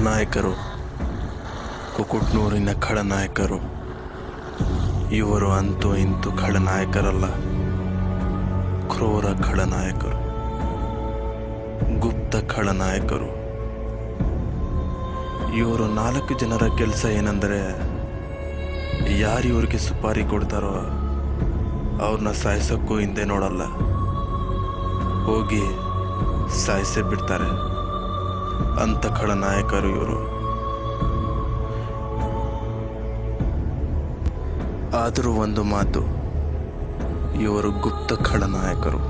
ನಾಯಕರು, ಕುಕುಟ್ನೂರಿನ ಖಳನಾಯಕರು. ಇವರು ಅಂತೂ ಇಂತೂ ಖಳನಾಯಕರಲ್ಲ, ಕ್ರೂರ ಖಳನಾಯಕರು, ಗುಪ್ತ ಖಳನಾಯಕರು. ಇವರು 4 ಜನರ ಕೆಲಸ ಏನಂದರೆ, ಯಾರು ಇವ್ರಿಗೆ ಸುಪಾರಿ ಕೊಡ್ತಾರೋ ಅವ್ರನ್ನ ಸಾಯಿಸೋಕ್ಕೂ ಹಿಂದೆ ನೋಡಲ್ಲ, ಹೋಗಿ ಸಾಯಿಸೇ ಬಿಡ್ತಾರೆ. ಅಂಥ ಖಳನಾಯಕರು ಇವರು. ಆದರೂ ಒಂದು ಮಾತು, ಇವರು ಗುಪ್ತ ಖಳನಾಯಕರು.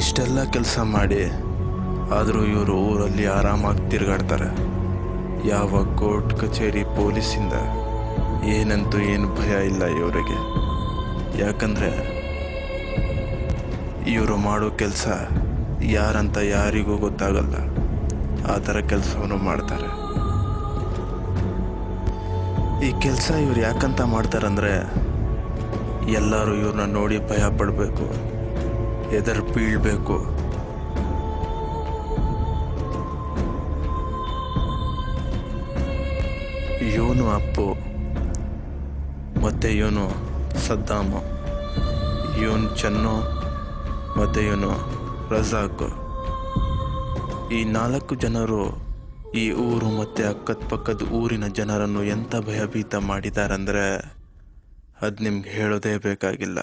ಇಷ್ಟೆಲ್ಲ ಕೆಲಸ ಮಾಡಿ ಆದರೂ ಇವರು ಊರಲ್ಲಿ ಆರಾಮಾಗಿ ತಿರುಗಾಡ್ತಾರೆ. ಯಾವ ಕೋರ್ಟ್ ಕಚೇರಿ ಪೊಲೀಸಿಂದ ಏನಂತೂ ಏನು ಭಯ ಇಲ್ಲ ಇವರಿಗೆ. ಯಾಕಂದರೆ ಇವರು ಮಾಡೋ ಕೆಲಸ ಯಾರಂತ ಯಾರಿಗೂ ಗೊತ್ತಾಗಲ್ಲ, ಆ ಥರ ಕೆಲಸವನ್ನು ಮಾಡ್ತಾರೆ. ಈ ಕೆಲಸ ಇವ್ರು ಯಾಕಂತ ಮಾಡ್ತಾರಂದರೆ, ಎಲ್ಲರೂ ಇವ್ರನ್ನ ನೋಡಿ ಭಯ ಪಡಬೇಕು, ಎದುರು ಬೀಳಬೇಕು. ಇವನು ಅಪ್ಪು, ಮತ್ತು ಇವನು ಸದ್ದಾಮು, ಇವನು ಚನ್ನು, ಮತ್ತು ಇವನು ರಜಾಕ್. ಈ 4 ಜನರು ಈ ಊರು ಮತ್ತು ಅಕ್ಕಪಕ್ಕದ ಊರಿನ ಜನರನ್ನು ಎಂಥ ಭಯಭೀತ ಮಾಡಿದಾರಂದರೆ ಅದು ನಿಮ್ಗೆ ಹೇಳೋದೇ ಬೇಕಾಗಿಲ್ಲ.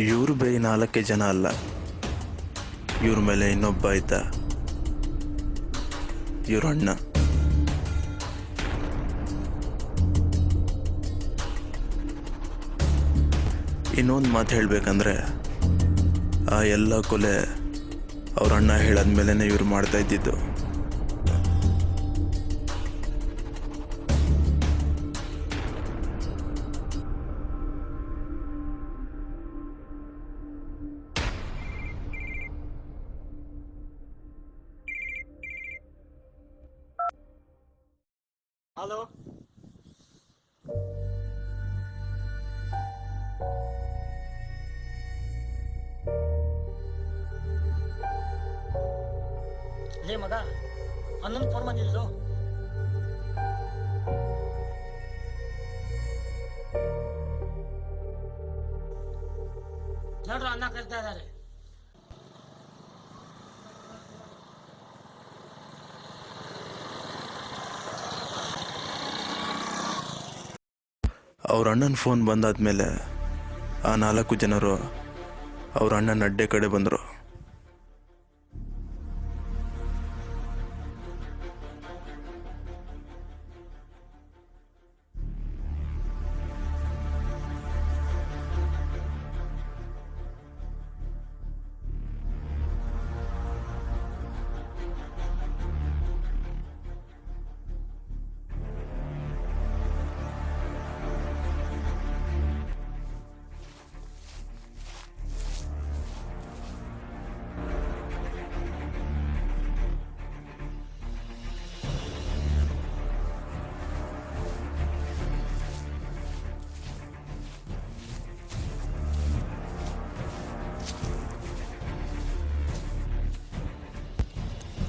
ಇವ್ರು ಬರೀ 4 ಜನ ಅಲ್ಲ, ಇವ್ರ ಮೇಲೆ ಇನ್ನೊಬ್ಬ ಇದ್ದ, ಇವ್ರ ಅಣ್ಣ. ಇನ್ನೊಂದು ಮಾತು ಹೇಳಬೇಕಂದ್ರೆ, ಆ ಎಲ್ಲ ಕೊಲೆ ಅವ್ರ ಅಣ್ಣ ಹೇಳಾದ್ಮೇಲೆ ಇವ್ರು ಮಾಡ್ತಾ ಇದ್ದಿದ್ದು. ಹಲೋ, ಲೇ ಮಗ, ಅಣ್ಣನ ಫೋನ್ ಬಂದಿದ್ದು. ನೋಡ್ರು, ಅಣ್ಣ ಕರಿತಾ ಇದ್ದಾರೆ. ಅವ್ರ ಅಣ್ಣನ ಫೋನ್ ಬಂದಾದ್ಮೇಲೆ ಆ 4 ಜನರು ಅವ್ರ ಅಣ್ಣನ ಅಡ್ಡೆ ಕಡೆ ಬಂದರು.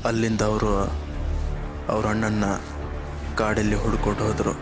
ಅಲ್ಲಿಂದ ಅವರು ಅವ್ರ ಅಣ್ಣನ್ನ ಕಾಡಲ್ಲಿ ಹುಡ್ಕೊಂಡು ಹೋದರು.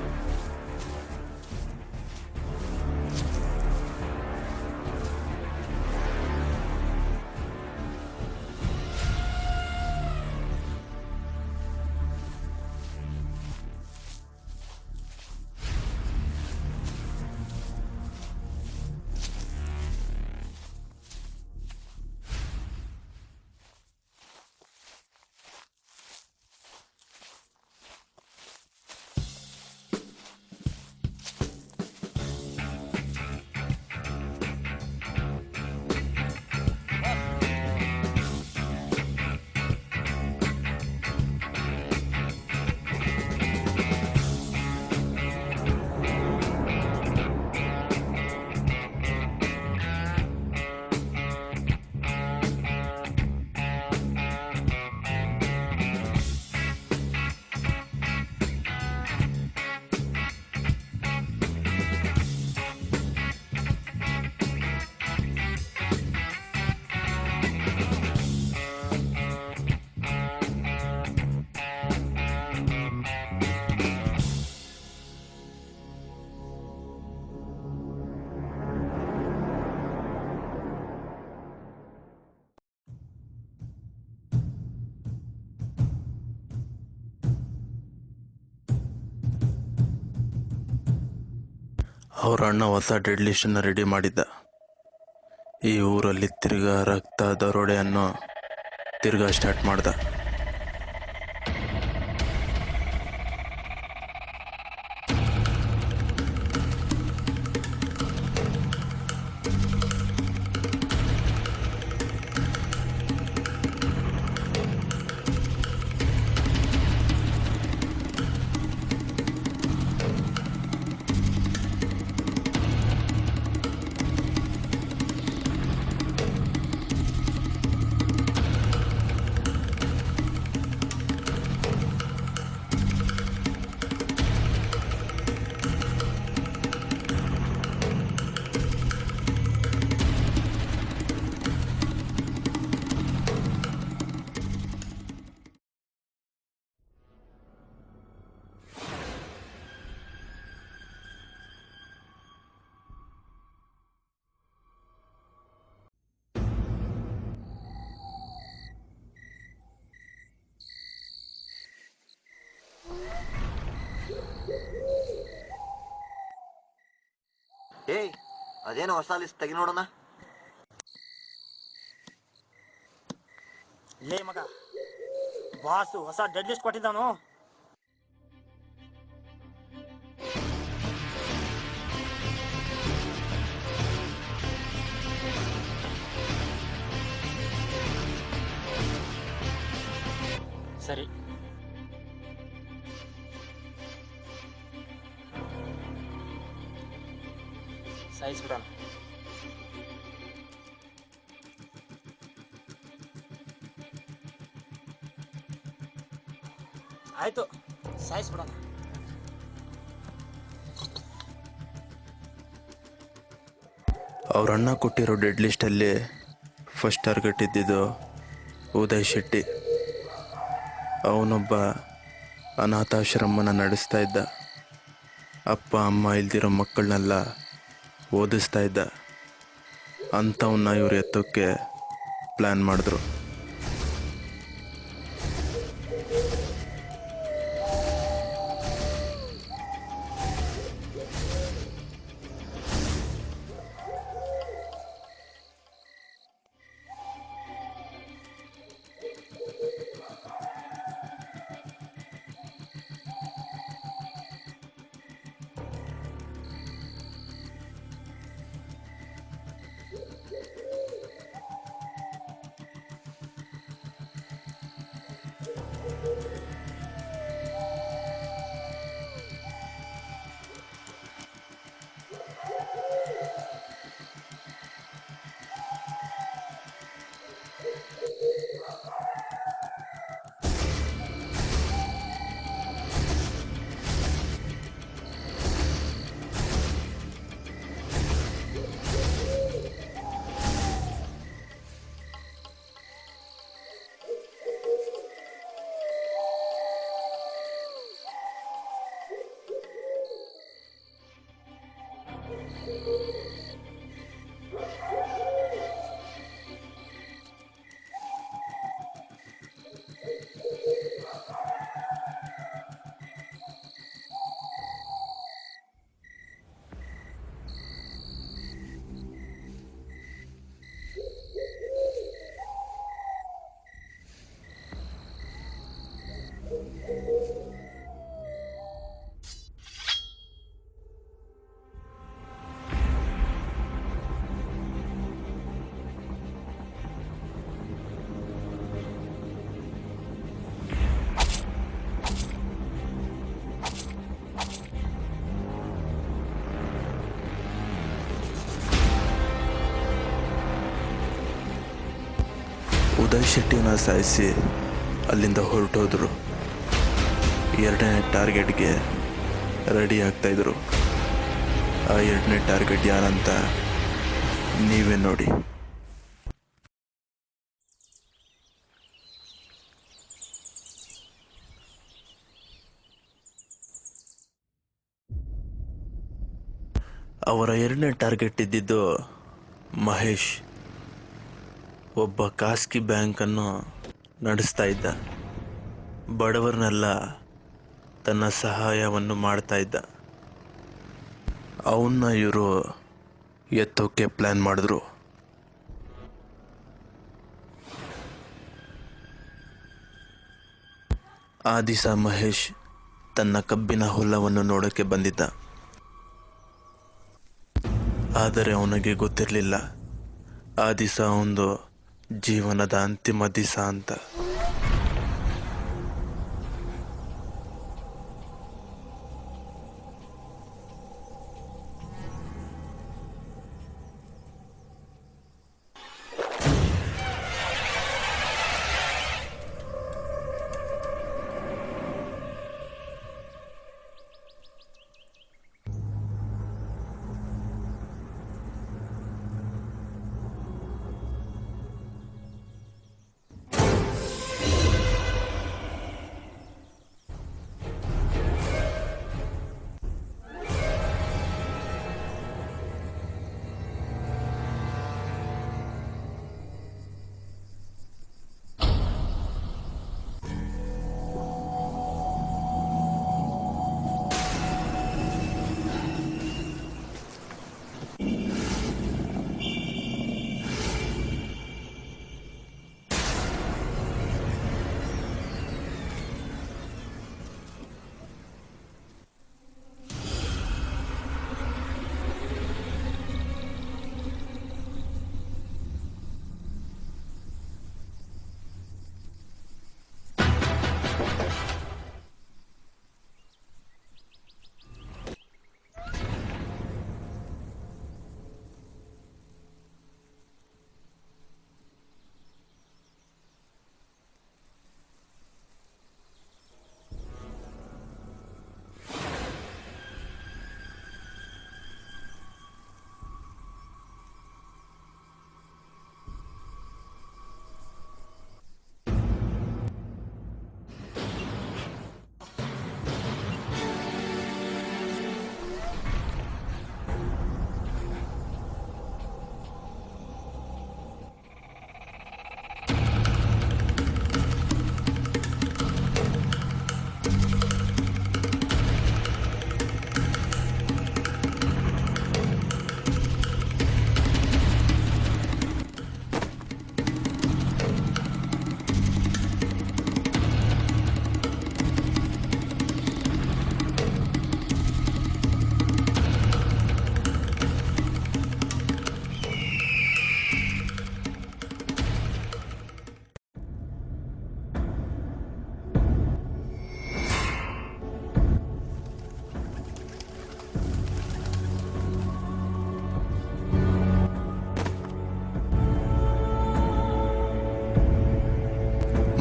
ಅವ್ರ ಅಣ್ಣ ಹೊಸ ಡೆಡ್ ಲಿಸ್ಟನ್ನು ರೆಡಿ ಮಾಡಿದ್ದ. ಈ ಊರಲ್ಲಿ ತಿರ್ಗಾ ರಕ್ತ ದರೋಡೆ ಅನ್ನೋ ತಿರ್ಗಾ ಸ್ಟಾರ್ಟ್ ಮಾಡ್ದ. ಏಯ್, ಅದೇನೋ ಹೊಸ ಲಿಸ್ಟ್ ತೆಗಿ ನೋಡೋಣ. ಲೇ ಮಗ, ಬಾಸು ಹೊಸ ಡೆಡ್ ಲಿಸ್ಟ್ ಕೊಟ್ಟಿದ್ದಾನು. ಸರಿ, ಸಾಯಿಸ್ಬಿಡೋಣ. ಆಯ್ತು, ಸಾಯಿಸ್ಬಿಡೋಣ. ಅವ್ರ ಅಣ್ಣ ಕೊಟ್ಟಿರೋ ಡೆಡ್ ಲಿಸ್ಟಲ್ಲಿ ಫಸ್ಟ್ ಟಾರ್ಗೆಟ್ ಇದ್ದಿದ್ದು ಉದಯ್ ಶೆಟ್ಟಿ. ಅವನೊಬ್ಬ ಅನಾಥಾಶ್ರಮನ ನಡೆಸ್ತಾ ಇದ್ದ. ಅಪ್ಪ ಅಮ್ಮ ಇಲ್ದಿರೋ ಮಕ್ಕಳನ್ನೆಲ್ಲ ಓದಿಸ್ತಾ ಇದ್ದ. ಅಂಥವನ್ನ ಇವ್ರು ಎತ್ತೋಕ್ಕೆ ಪ್ಲ್ಯಾನ್ ಮಾಡಿದ್ರು. ಉದಯ್ ಶೆಟ್ಟಿನ ಸಾಯಿಸಿ ಅಲ್ಲಿಂದ ಹೊರಟೋದ್ರು. ಎರಡನೇ ಟಾರ್ಗೆಟ್ಗೆ ರೆಡಿ ಆಗ್ತಾಯಿದ್ರು. ಆ ಎರಡನೇ ಟಾರ್ಗೆಟ್ ಯಾರಂತ ನೀವೇ ನೋಡಿ. ಅವರ ಎರಡನೇ ಟಾರ್ಗೆಟ್ ಇದ್ದಿದ್ದು ಮಹೇಶ್. ಒಬ್ಬ ಖಾಸಗಿ ಬ್ಯಾಂಕನ್ನು ನಡೆಸ್ತಾ ಇದ್ದ. ಬಡವರನ್ನೆಲ್ಲ ತನ್ನ ಸಹಾಯವನ್ನು ಮಾಡ್ತಾ ಇದ್ದ. ಅವನ್ನ ಇವರು ಎತ್ತೋಕೆ ಪ್ಲ್ಯಾನ್ ಮಾಡಿದ್ರು. ಆ ದಿವಸ ಮಹೇಶ್ ತನ್ನ ಕಬ್ಬಿನ ಹೊಲವನ್ನು ನೋಡೋಕ್ಕೆ ಬಂದಿದ್ದ. ಆದರೆ ಅವನಿಗೆ ಗೊತ್ತಿರಲಿಲ್ಲ ಆ ದಿವಸ ಒಂದು ಜೀವನದ ಅಂತಿಮ ದಿವಸ ಅಂತ.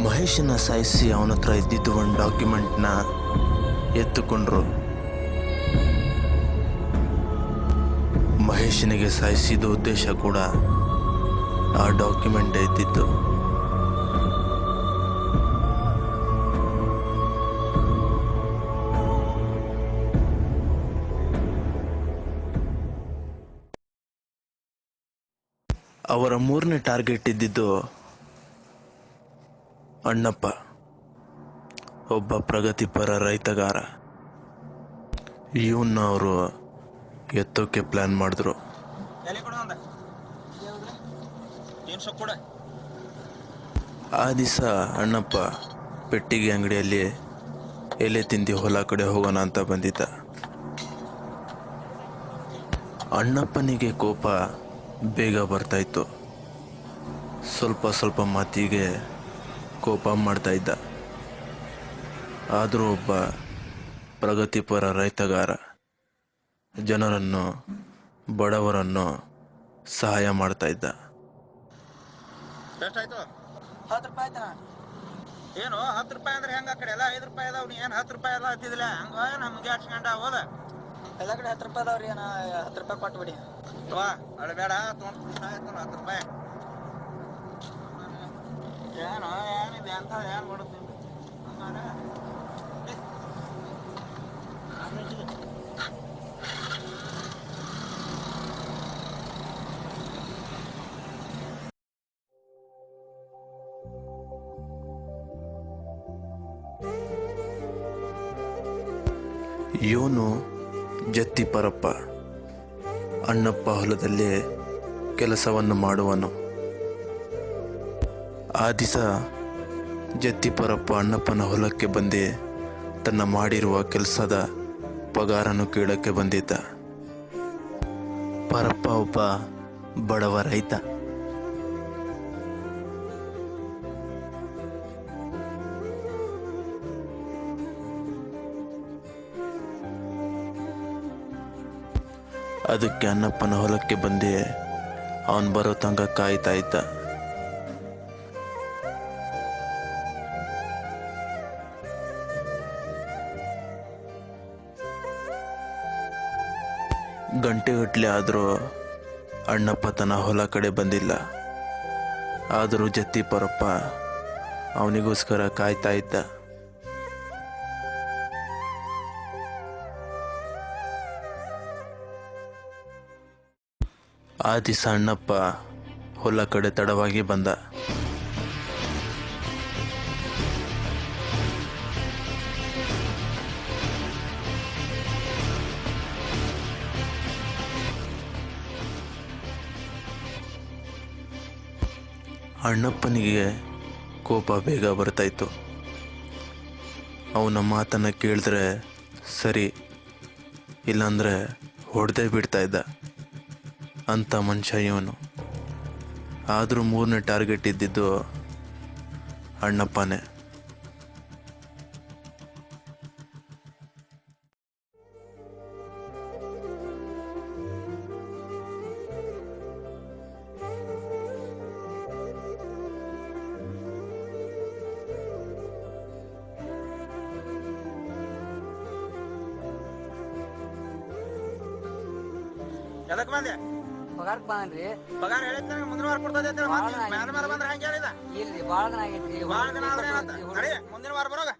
ಮಹೇಶನ ಸಾಯಿಸಿ ಅವನ ಹತ್ರ ಇದ್ದಿದ್ದು ಒಂದು ಡಾಕ್ಯುಮೆಂಟ್ನ ಎತ್ತುಕೊಂಡ್ರು. ಮಹೇಶನಿಗೆ ಸಾಯಿಸಿದ ಉದ್ದೇಶ ಕೂಡ ಆ ಡಾಕ್ಯುಮೆಂಟ್ ಇದ್ದಿತ್ತು. ಅವರ ಮೂರನೇ ಟಾರ್ಗೆಟ್ ಇದ್ದಿದ್ದು ಅಣ್ಣಪ್ಪ, ಒಬ್ಬ ಪ್ರಗತಿಪರ ರೈತಗಾರ. ಇವನ್ನ ಅವರು ಎತ್ತೋಕೆ ಪ್ಲ್ಯಾನ್ ಮಾಡಿದ್ರು. ಆ ದಿವಸ ಅಣ್ಣಪ್ಪ ಪೆಟ್ಟಿಗೆ ಅಂಗಡಿಯಲ್ಲಿ ಎಲೆ ತಿಂದು ಹೊಲ ಕಡೆ ಹೋಗೋಣ ಅಂತ ಬಂದಿದ್ದ. ಅಣ್ಣಪ್ಪನಿಗೆ ಕೋಪ ಬೇಗ ಬರ್ತಾಯಿತ್ತು. ಸ್ವಲ್ಪ ಸ್ವಲ್ಪ ಮಾತಿಗೆ ಕೋಪ ಮಾಡ್ತಾ ಇದ್ದ. ಆದರೂ ಒಬ್ಬ ಪ್ರಗತಿಪರ ರೈತಗಾರ ಜನರನ್ನು, ಬಡವರನ್ನು ಸಹಾಯ ಮಾಡ್ತಾ ಇದ್ದ. ಎಷ್ಟಾಯ್ತು? 10 ರೂಪಾಯಿ ಆಯ್ತಾ? ಏನು 10 ರೂಪಾಯಿ ಅಂದ್ರೆ ಹೆಂಗ? ಆ ಕಡೆ ಎಲ್ಲ 5 ರೂಪಾಯಿ ಅದಾವ. ನೀ ಏನು 10 ರೂಪಾಯಿ ಎಲ್ಲ ಹತ್ತಿದಿಲ್ಲ ಹಂಗ ನಮ್ಗೆ ಹಚ್ಕೊಂಡ ಹೋದ. ಎಲ್ಲ ಕಡೆ 10 ರೂಪಾಯಿ ಅದಾವ್ರಿ. ಏನ 10 ರೂಪಾಯಿ ಕೊಟ್ಟು ಬಿಡಿ. ಅಳಬೇಡ, ತೊಗೊಂಡು 10 ರೂಪಾಯಿ. ಏನು ಏನಿದೆ ಅಂತ ಏನು ಮಾಡುತ್ತೆ? ಇವನು ಜತ್ತಿ ಪರಪ್ಪ. ಅಣ್ಣಪ್ಪ ಹೊಲದಲ್ಲಿ ಕೆಲಸವನ್ನು ಮಾಡುವನು. ಆ ದಿವಸ ಜತ್ತಿಪರಪ್ಪ ಅಣ್ಣಪ್ಪನ ಹೊಲಕ್ಕೆ ಬಂದು ತನ್ನ ಮಾಡಿರುವ ಕೆಲಸದ ಪಗಾರನ್ನು ಕೇಳಕ್ಕೆ ಬಂದಿದ್ದ. ಪರಪ್ಪ ಒಬ್ಬ ಬಡವ ರೈತ. ಅದಕ್ಕೆ ಅಣ್ಣಪ್ಪನ ಹೊಲಕ್ಕೆ ಬಂದು ಅವನು ಬರೋ ತನಕ ಕಾಯ್ತಾ ಇದ್ದ. ಗಂಟೆಗಟ್ಟಲೆ ಆದರೂ ಅಣ್ಣಪ್ಪ ತನ್ನ ಹೊಲ ಕಡೆ ಬಂದಿಲ್ಲ. ಆದರೂ ಜತ್ತಿಪರಪ್ಪ ಅವನಿಗೋಸ್ಕರ ಕಾಯ್ತಾ ಇದ್ದ. ಆ ದಿವಸ ಅಣ್ಣಪ್ಪ ಹೊಲ ಕಡೆ ತಡವಾಗಿ ಬಂದ. ಅಣ್ಣಪ್ಪನಿಗೆ ಕೋಪ ಬೇಗ ಬರ್ತಾಯಿತ್ತು. ಅವನ ಮಾತನ್ನು ಕೇಳಿದ್ರೆ ಸರಿ, ಇಲ್ಲಾಂದರೆ ಹೊಡೆದೇ ಬಿಡ್ತಾ ಇದ್ದ ಅಂಥ ಮನುಷ್ಯ ಇವನು. ಆದರೂ 3ನೇ ಟಾರ್ಗೆಟ್ ಇದ್ದಿದ್ದು ಅಣ್ಣಪ್ಪನೇ. ಎದಕ್ ಬಂದೆ? ಪಗಾರಕ್ಕೆ ಬಂದ್ರಿ. ಪಗಾರ ಹೇಳಿದ್ ಮುಂದಿನ ವಾರ ಕೊಡ್ತದೆ ಅಂತ ಮೇಲೆ ಮೇಲೆ ಬಂದ್ರೆ ಹಂಗೆ ಹೇಳಿದ. ಇಲ್ರಿ ಭಾಳ ದಿನ ಆಗೈತ್ರಿ. ಭಾಳ ದಿನ ಆದ್ರೆ ಏನಂತ ನಡಿ ಮುಂದಿನ ವಾರ ಬರೋಗ.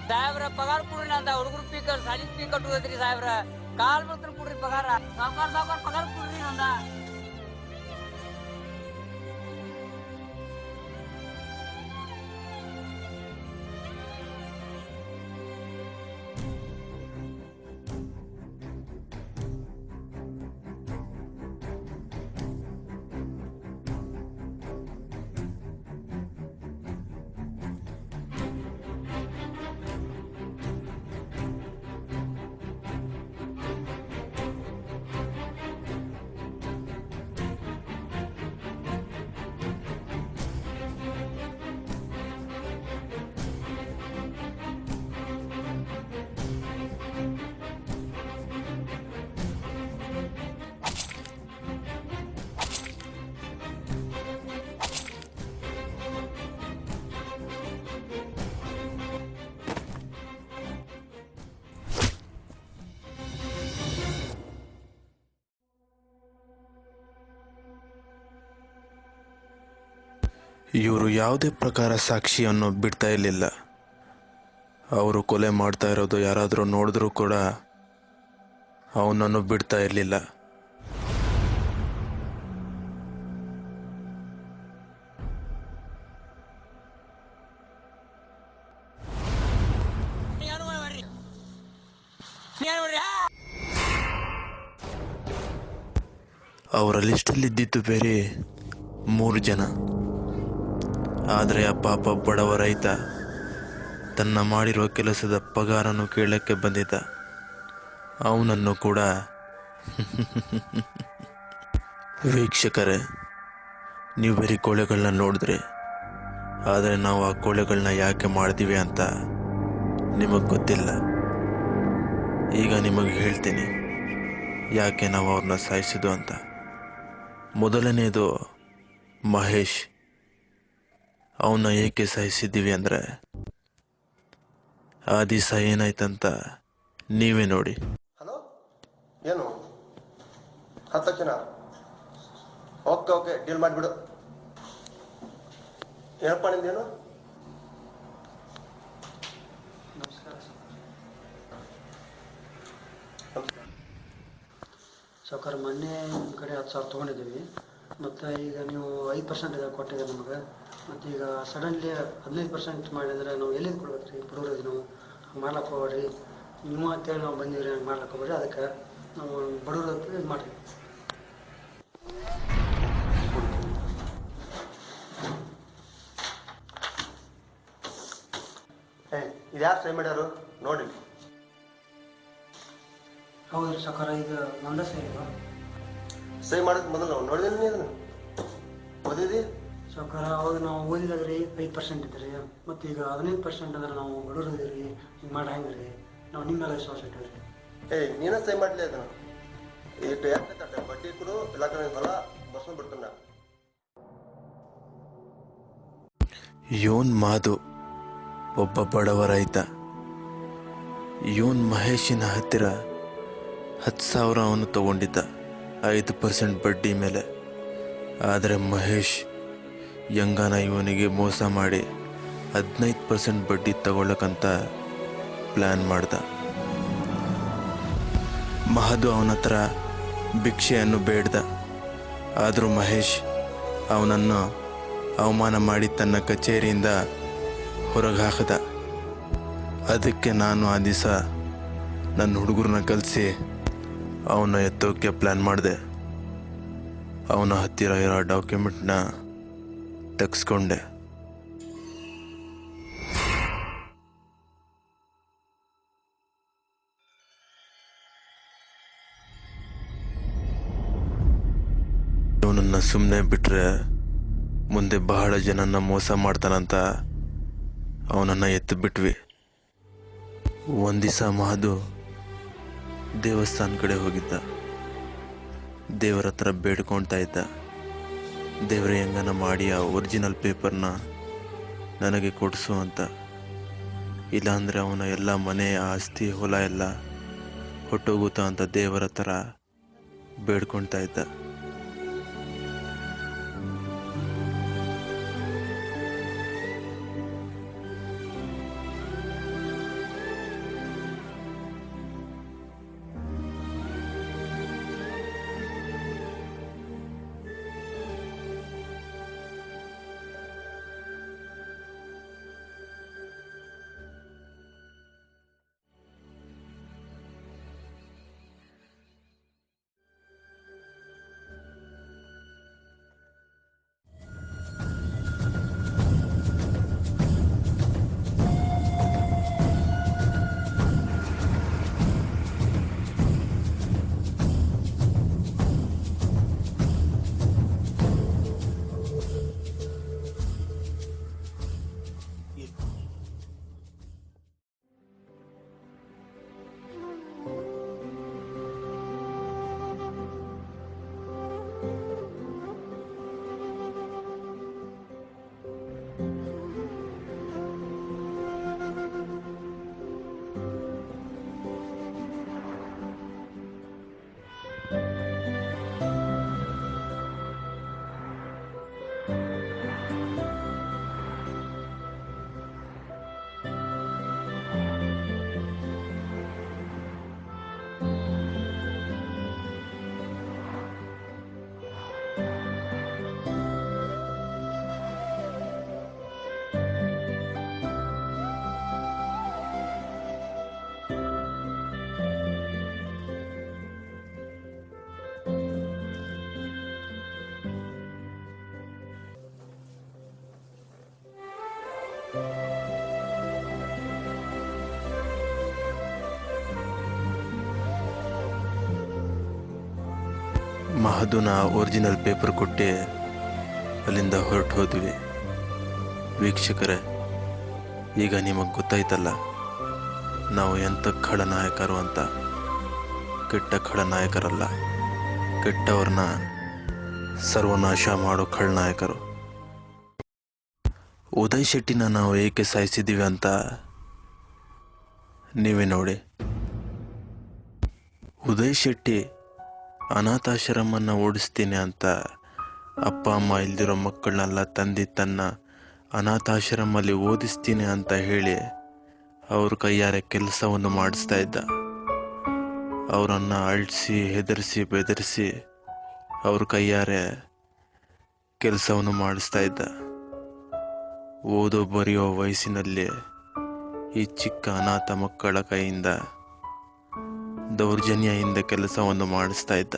ಸಾಹೇಬ್ರ ಪಗಾರ ಕೊಡ್ರಿ ಅಂತ ಹುಡುಗರು ಪೀಕರ್ ಸಾಲಿನ ಪೀಕ್ ಕಟ್ಟುದೈತ್ರಿ ಸಾಹೇಬ್ರ. ಕಾಲ್ ಬರ್ತಾರ ಕೊಡ್ರಿ ಪಗಾರ. ಸಾವ್ಕಾರ್ ಪಗಾರ ಕೊಡ್ರಿ ನಂದ. ಇವರು ಯಾವುದೇ ಪ್ರಕಾರ ಸಾಕ್ಷಿಯನ್ನು ಬಿಡ್ತಾ ಇರಲಿಲ್ಲ. ಅವರು ಕೊಲೆ ಮಾಡ್ತಾ ಇರೋದು ಯಾರಾದರೂ ನೋಡಿದ್ರೂ ಕೂಡ ಅವನನ್ನು ಬಿಡ್ತಾ ಇರಲಿಲ್ಲ. ಅವರ ಲಿಸ್ಟಲ್ಲಿದ್ದಿದ್ದು ಬೇರೆ 3 ಜನ. ಆದರೆ ಆ ಪಾಪ ಬಡವ ರೈತ ತನ್ನ ಮಾಡಿರುವ ಕೆಲಸದ ಪಗಾರನ್ನು ಕೇಳಕ್ಕೆ ಬಂದಿದ್ದ. ಅವನನ್ನು ಕೂಡ ವೀಕ್ಷಕರೇ, ನೀವು ಬರೀ ಕೋಳೆಗಳನ್ನ ನೋಡಿದ್ರಿ, ಆದರೆ ನಾವು ಆ ಕೋಳೆಗಳನ್ನ ಯಾಕೆ ಮಾಡ್ತೀವಿ ಅಂತ ನಿಮಗೆ ಗೊತ್ತಿಲ್ಲ. ಈಗ ನಿಮಗೆ ಹೇಳ್ತೀನಿ ಯಾಕೆ ನಾವು ಅವ್ರನ್ನ ಸಾಯಿಸಿದ್ದು ಅಂತ. ಮೊದಲನೇದು ಮಹೇಶ್. ಅವನ್ನ ಏಕೆ ಸಾಯಿಸಿದ್ದೀವಿ ಅಂದರೆ, ಆ ದಿವಸ ಏನಾಯ್ತಂತ ನೀವೇ ನೋಡಿ. ಹಲೋ, ಏನು 10 ಲಕ್ಷನಾ? ಓಕೆ ಓಕೆ, ಡೀಲ್ ಮಾಡಿಬಿಡು. ಏನಪ್ಪ ನಿಂದೇನು? ಸಾವ್ಕಾರ ಮೊನ್ನೆ ನಿಮ್ಮ ಕಡೆ 10,000 ತೊಗೊಂಡಿದ್ದೀವಿ, ಮತ್ತು ಈಗ ನೀವು 5% ಇದೆ ಕೊಟ್ಟಿದ್ದೀರಿ ನಮಗೆ. ಮತ್ತು ಈಗ ಸಡನ್ಲಿ 15% ಮಾಡಿದರೆ ನಾವು ಎಲ್ಲಿಂದ ಕೊಡ್ಬೇಕು ರೀ? ಬಡವ್ರಿಗೆ ನಾವು ಹಂಗೆ ಮಾಡ್ಲಿಕ್ಕೆ ಹೋಗ್ಬೇಡ್ರಿ. ನೀವು ಅಂತೇಳಿ ನಾವು ಬಂದೀವಿ, ಹಂಗೆ ಮಾಡ್ಲಿಕ್ಕೆ ಹೋಗ್ಬೇಡ್ರಿ. ಅದಕ್ಕೆ ನಾವು ಬಡವ್ರ ಇದು ಮಾಡಿರಿ. ಇದು ಯಾರು ಸೈ ಮಾಡ್ಯಾರು ನೋಡಿ. ಹೌದು ರೀ ಸಾವ್ಕಾರ, ಇದು ನಂದ ಸರಿ ಸೈ ಮಾಡೋದು ಮೊದಲು ನಾವು ನೋಡಿದೇನೆ. ನೀ ಅದನ್ನು ಓದಿದಿ? ಸಾವ್ಕಾರ ಅವಾಗ ನಾವು ಓದಿದಾಗ ರೀ 5% ಇದ್ರಿ, ಮತ್ತು ಈಗ 15% ಅಂದ್ರೆ ನಾವು ಬಡವ್ರು ಇದೀವಿ. ಹಿಂಗೆ ಮಾಡಿ ಹೆಂಗೆ ರೀ? ನಾವು ನಿಮ್ಮ ಮೇಲೆ ವಿಶ್ವಾಸ ಇಟ್ಟಿವಿ ರೀ. ನೀನೇ ಸೈ ಮಾಡಲಿ ಅದನ್ನು. ಇಟ್ಟು ಯಾಕೆ ಬಡ್ಡಿ ಕೊಡು, ಇಲ್ಲ ಕಡೆ ಹೊಲ ಬಸ್ಕೊಂಡು ಬಿಡ್ತಾನೆ. ಇವನ್ ಮಾಧು ಒಬ್ಬ ಬಡವ ರೈತ. ಇವನ್ ಮಹೇಶಿನ ಹತ್ತಿರ 10,000 ಅವನು ತಗೊಂಡಿದ್ದ 5% ಬಡ್ಡಿ ಮೇಲೆ. ಆದರೆ ಮಹೇಶ್ ಯಂಗಾನ ಇವನಿಗೆ ಮೋಸ ಮಾಡಿ 15% ಬಡ್ಡಿ ತಗೊಳ್ಳಕ್ಕಂತ ಪ್ಲ್ಯಾನ್ ಮಾಡ್ದ. ಮಹದು ಅವನ ಹತ್ರ ಭಿಕ್ಷೆಯನ್ನು ಬೇಡ್ದ. ಆದರೂ ಮಹೇಶ್ ಅವನನ್ನು ಅವಮಾನ ಮಾಡಿ ತನ್ನ ಕಚೇರಿಯಿಂದ ಹೊರಗೆ ಹಾಕಿದ. ಅದಕ್ಕೆ ನಾನು ಆ ದಿವಸ ನನ್ನ ಹುಡುಗರನ್ನ ಕಲಿಸಿ ಅವನ ಎತ್ತೋಕ್ಕೆ ಪ್ಲ್ಯಾನ್ ಮಾಡಿದೆ. ಅವನ ಹತ್ತಿರ ಇರೋ ಡಾಕ್ಯುಮೆಂಟ್ನ ತೆಗೆಸ್ಕೊಂಡೆ. ಇವನನ್ನು ಸುಮ್ಮನೆ ಬಿಟ್ಟರೆ ಮುಂದೆ ಬಹಳ ಜನನ್ನ ಮೋಸ ಮಾಡ್ತಾನಂತ ಅವನನ್ನು ಎತ್ತು ಬಿಟ್ವಿ. ಒಂದು ದಿವಸ ಮಹದು ದೇವಸ್ಥಾನ ಕಡೆ ಹೋಗಿದ್ದ. ದೇವರ ಹತ್ರ ಬೇಡ್ಕೊಳ್ತಾ ಇದ್ದ, ದೇವರ ಹೆಂಗನ ಮಾಡಿ ಆ ಒರಿಜಿನಲ್ ಪೇಪರ್ನ ನನಗೆ ಕೊಡಿಸು ಅಂತ. ಇಲ್ಲಾಂದರೆ ಅವನ ಎಲ್ಲ ಮನೆ ಆಸ್ತಿ ಹೊಲ ಎಲ್ಲ ಹೊಟ್ಟೋಗುತ್ತಾ ಅಂತ ದೇವರ ಹತ್ರ ಬೇಡ್ಕೊಳ್ತಾ ಇದ್ದ. ಮಹದುನ ಒರಿಜಿನಲ್ ಪೇಪರ್ ಕೊಟ್ಟು ಅಲ್ಲಿಂದ ಹೊರಟು ಹೋದ್ವಿ. ವೀಕ್ಷಕರೇ, ಈಗ ನಿಮಗೆ ಗೊತ್ತಾಯ್ತಲ್ಲ ನಾವು ಎಂಥ ಖಳನಾಯಕರು ಅಂತ. ಕೆಟ್ಟ ಖಳನಾಯಕರಲ್ಲ, ಕೆಟ್ಟವ್ರನ್ನ ಸರ್ವನಾಶ ಮಾಡೋ ಖಳನಾಯಕರು. ಉದಯ್ ಶೆಟ್ಟಿನ ನಾವು ಏಕೆ ಸಾಯಿಸಿದ್ದೀವಿ ಅಂತ ನೀವೇ ನೋಡಿ. ಉದಯ್ ಶೆಟ್ಟಿ ಅನಾಥಾಶ್ರಮವನ್ನು ಓಡಿಸ್ತೀನಿ ಅಂತ ಅಪ್ಪ ಅಮ್ಮ ಇಲ್ದಿರೋ ಮಕ್ಕಳನ್ನೆಲ್ಲ ತಂದು ತನ್ನ ಅನಾಥಾಶ್ರಮಲ್ಲಿ ಓದಿಸ್ತೀನಿ ಅಂತ ಹೇಳಿ ಅವ್ರ ಕೈಯಾರೆ ಕೆಲಸವನ್ನು ಮಾಡಿಸ್ತಾ ಇದ್ದ. ಅವರನ್ನು ಅಳಿಸಿ ಹೆದರಿಸಿ ಬೆದರಿಸಿ ಅವ್ರ ಕೈಯಾರೆ ಕೆಲಸವನ್ನು ಮಾಡಿಸ್ತಾ ಇದ್ದ. ಓದೋ ಬರೆಯೋ ವಯಸ್ಸಿನಲ್ಲಿ ಈ ಚಿಕ್ಕ ಅನಾಥ ಮಕ್ಕಳ ಕೈಯಿಂದ ದೌರ್ಜನ್ಯದಿಂದ ಕೆಲಸವನ್ನು ಮಾಡಿಸ್ತಾ ಇದ್ದ.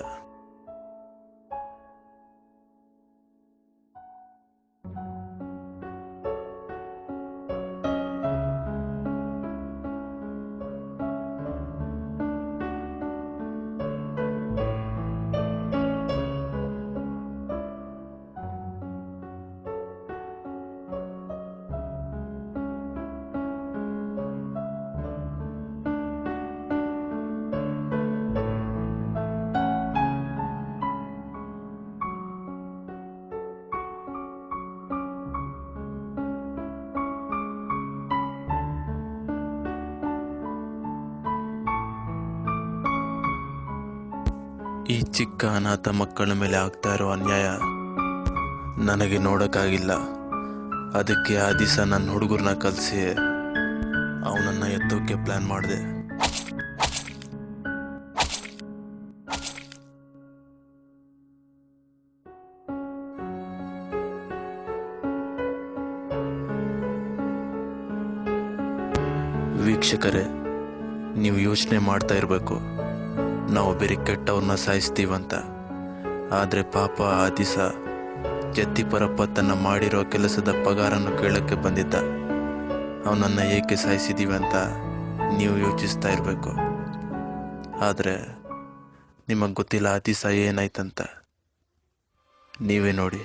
ಈ ಚಿಕ್ಕ ಅನಾಥ ಮಕ್ಕಳ ಮೇಲೆ ಆಗ್ತಾ ಇರೋ ಅನ್ಯಾಯ ನನಗೆ ನೋಡೋಕ್ಕಾಗಿಲ್ಲ. ಅದಕ್ಕೆ ಆ ದಿವಸ ನನ್ನ ಹುಡುಗರನ್ನ ಕಲಿಸಿ ಅವನನ್ನು ಎತ್ತೋಕ್ಕೆ ಪ್ಲ್ಯಾನ್ ಮಾಡಿದೆ. ವೀಕ್ಷಕರೇ, ನೀವು ಯೋಚನೆ ಮಾಡ್ತಾ ಇರಬೇಕು ನಾವು ಬೇರೆ ಕೆಟ್ಟವ್ರನ್ನ ಸಾಯಿಸ್ತೀವಂತ. ಆದರೆ ಪಾಪ ಆ ದಿವಸ ಜತ್ತಿಪರಪ್ಪ ತನ್ನ ಮಾಡಿರೋ ಕೆಲಸದ ಪಗಾರನ್ನು ಕೇಳೋಕ್ಕೆ ಬಂದಿದ್ದ. ಅವನನ್ನು ಏಕೆ ಸಾಯಿಸಿದ್ದೀವಿ ಅಂತ ನೀವು ಯೋಚಿಸ್ತಾ ಇರಬೇಕು. ಆದರೆ ನಿಮಗೆ ಗೊತ್ತಿಲ್ಲ ಆ ದಿವಸ ಏನಾಯ್ತಂತ. ನೀವೇ ನೋಡಿ.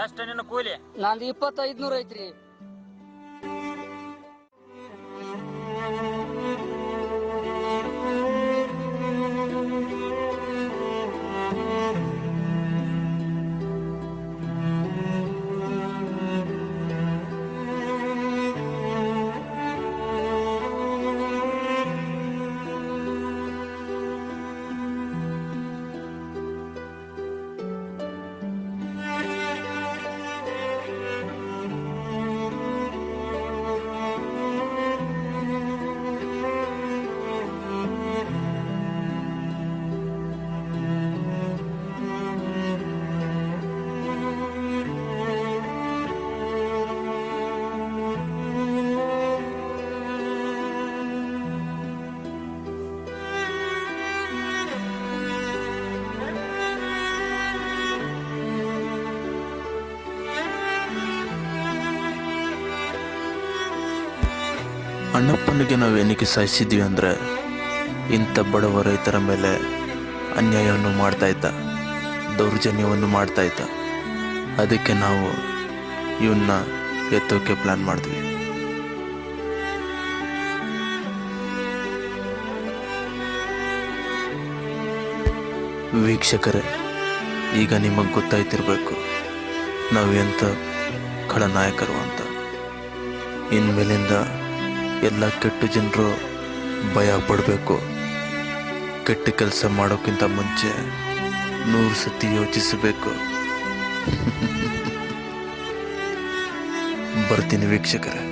ಎಷ್ಟು ನಿನ್ನ ಕೂಲಿ? ನಂದು 2500 ಐತ್ರಿ. ಅಣ್ಣಪ್ಪನಿಗೆ ನಾವು ಏನಕ್ಕೆ ಸಾಯಿಸಿದ್ವಿ ಅಂದರೆ ಇಂಥ ಬಡವ ರೈತರ ಮೇಲೆ ಅನ್ಯಾಯವನ್ನು ಮಾಡ್ತಾ ಇದ್ದ, ದೌರ್ಜನ್ಯವನ್ನು ಮಾಡ್ತಾ ಇದ್ದ. ಅದಕ್ಕೆ ನಾವು ಇವನ್ನ ಎತ್ತೋಕೆ ಪ್ಲ್ಯಾನ್ ಮಾಡಿದ್ವಿ. ವೀಕ್ಷಕರೇ, ಈಗ ನಿಮಗೆ ಗೊತ್ತಾಯ್ತಿರ್ಬೇಕು ನಾವು ಎಂಥ ಖಳನಾಯಕರು ಅಂತ. ಇನ್ಮೇಲಿಂದ ಎಲ್ಲ ಕೆಟ್ಟ ಜನರು ಭಯ ಪಡಬೇಕು. ಕೆಟ್ಟ ಕೆಲಸ ಮಾಡೋಕ್ಕಿಂತ ಮುಂಚೆ 100 ಸತಿ ಯೋಚಿಸಬೇಕು. ಬರ್ತೀನಿ ವೀಕ್ಷಕರೇ.